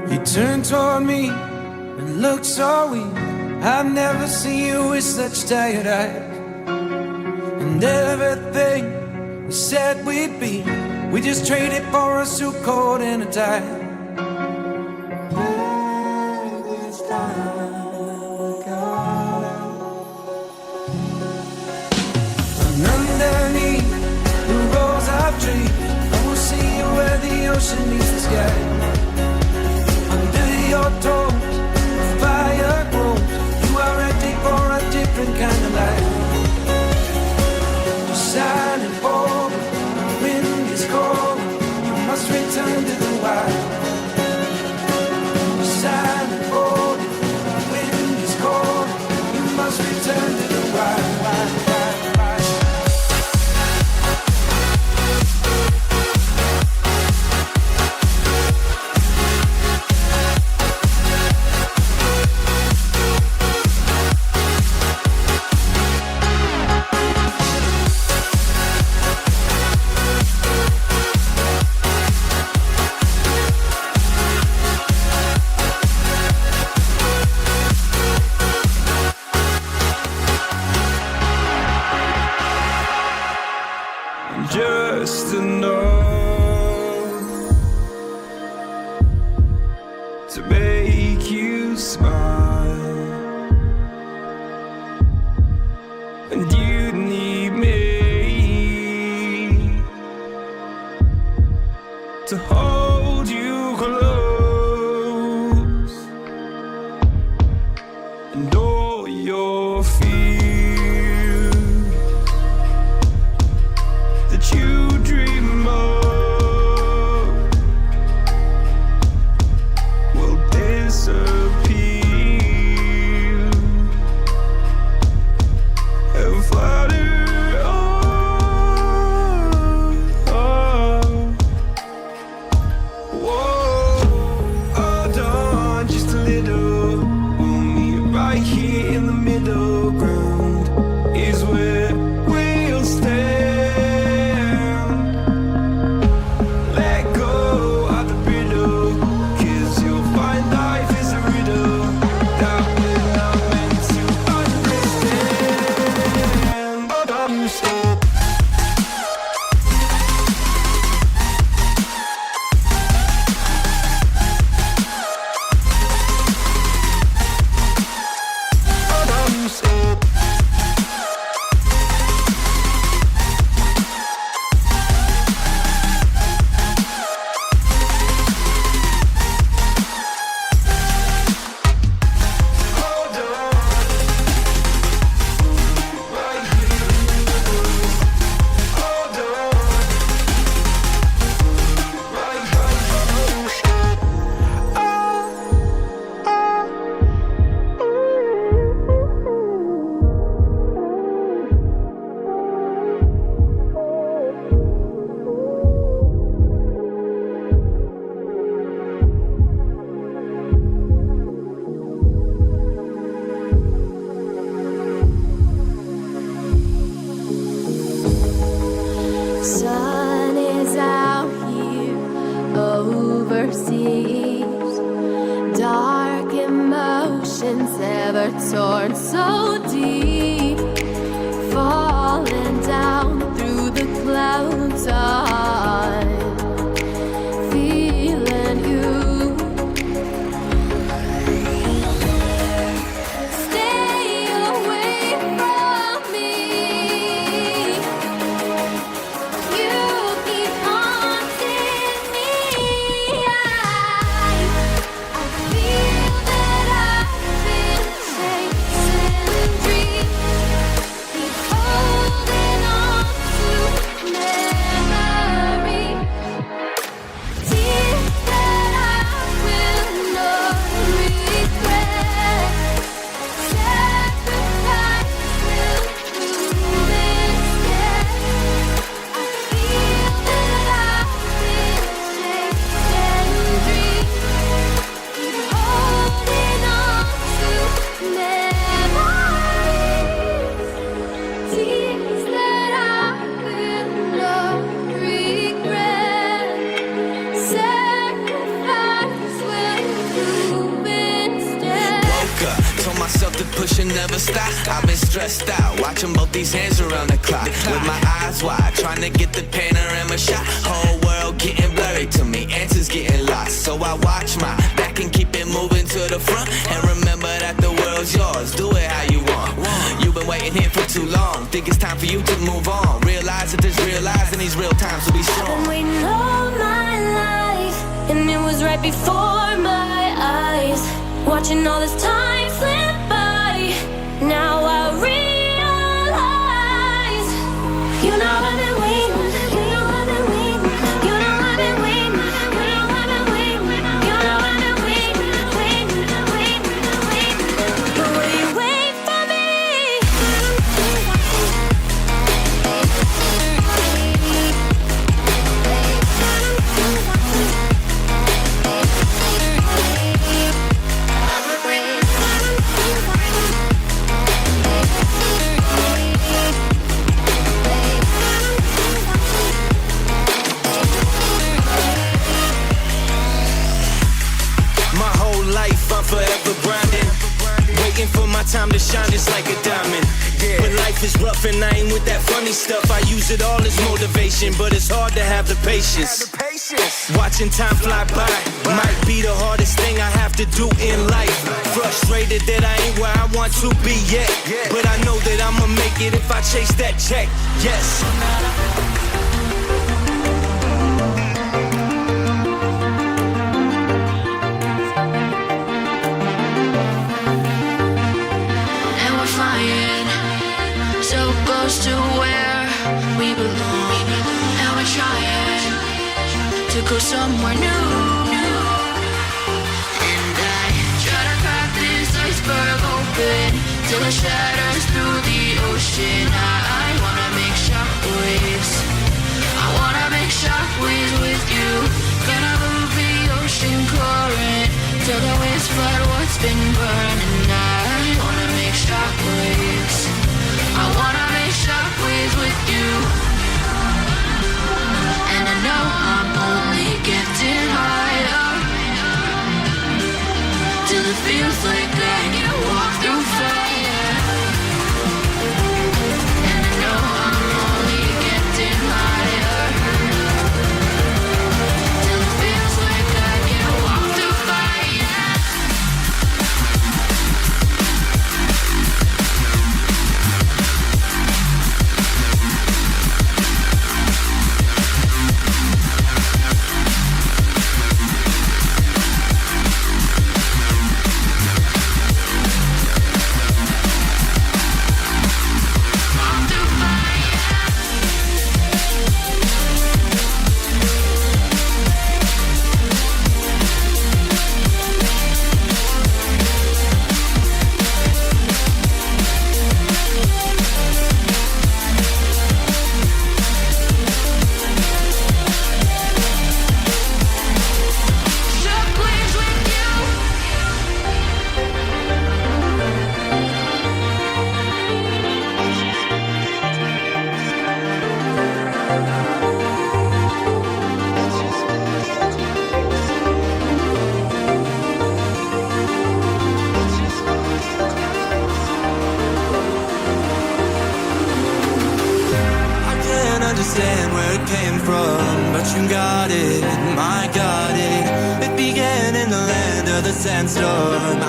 You turned toward me and looked so weak. I've never seen you with such tired eyes. And everything we said we'd be, we just traded for a suit coat and a tie. And underneath the rows of trees, I will see you where the ocean meets the sky. Under your toes, the fire grows. You are ready for a different kind of life. You're silent forward, the wind is cold. You must return to the wild. You're silent forward, the wind is cold. You must return to the wild. Just enough to make you smile, and you need me to hold you close, and all your fears that you dream of will disappear and flutter on. Whoa, hold on just a little. We'll meet right here in the middle ground is where we'll stand. Sun is out here overseas. Dark emotions ever torn so deep, falling down through the clouds. I'm feeling you. Stay away from me. You keep haunting me. I feel that I've been chasing dreams. the push and never stop. I've been stressed out, watching both these hands around the clock. With my eyes wide, trying to get the panorama shot. Whole world getting blurry to me, answers getting lost. So I watch my back and keep it moving to the front. And remember that the world's yours, do it how you want. You've been waiting here for too long, think it's time for you to move on. Realize that there's real lies in these real times, so be strong. I've been waiting all my life, and it was right before my eyes. Watching all this time slip by, now I realize. You know I've been waiting, you know I've been waiting, you know I've been waiting, you know I've been waiting, you know I've been waiting, waiting. But will you wait for me? I'm forever grinding, waiting for my time to shine just like a diamond. But life is rough and I ain't with that funny stuff. I use it all as motivation, but it's hard to have the patience. Watching time fly by might be the hardest thing I have to do in life. Frustrated that I ain't where I want to be yet, but I know that I'ma make it if I chase that check. Yes. To where we belong, and we're trying to go somewhere new. And I try to crack this iceberg open till it shatters through the ocean. I wanna make shockwaves, I wanna make shockwaves with you. Gonna move the ocean current till the waves flood what's been burning. I wanna make shockwaves, I wanna make shockwaves with you. And I know I'm only getting higher, till it feels like I can walk through fire. And I know I'm only getting higher, till it feels like I can walk through fire. Understand where it came from, but you got it, I got it. It began in the land of the sandstorm.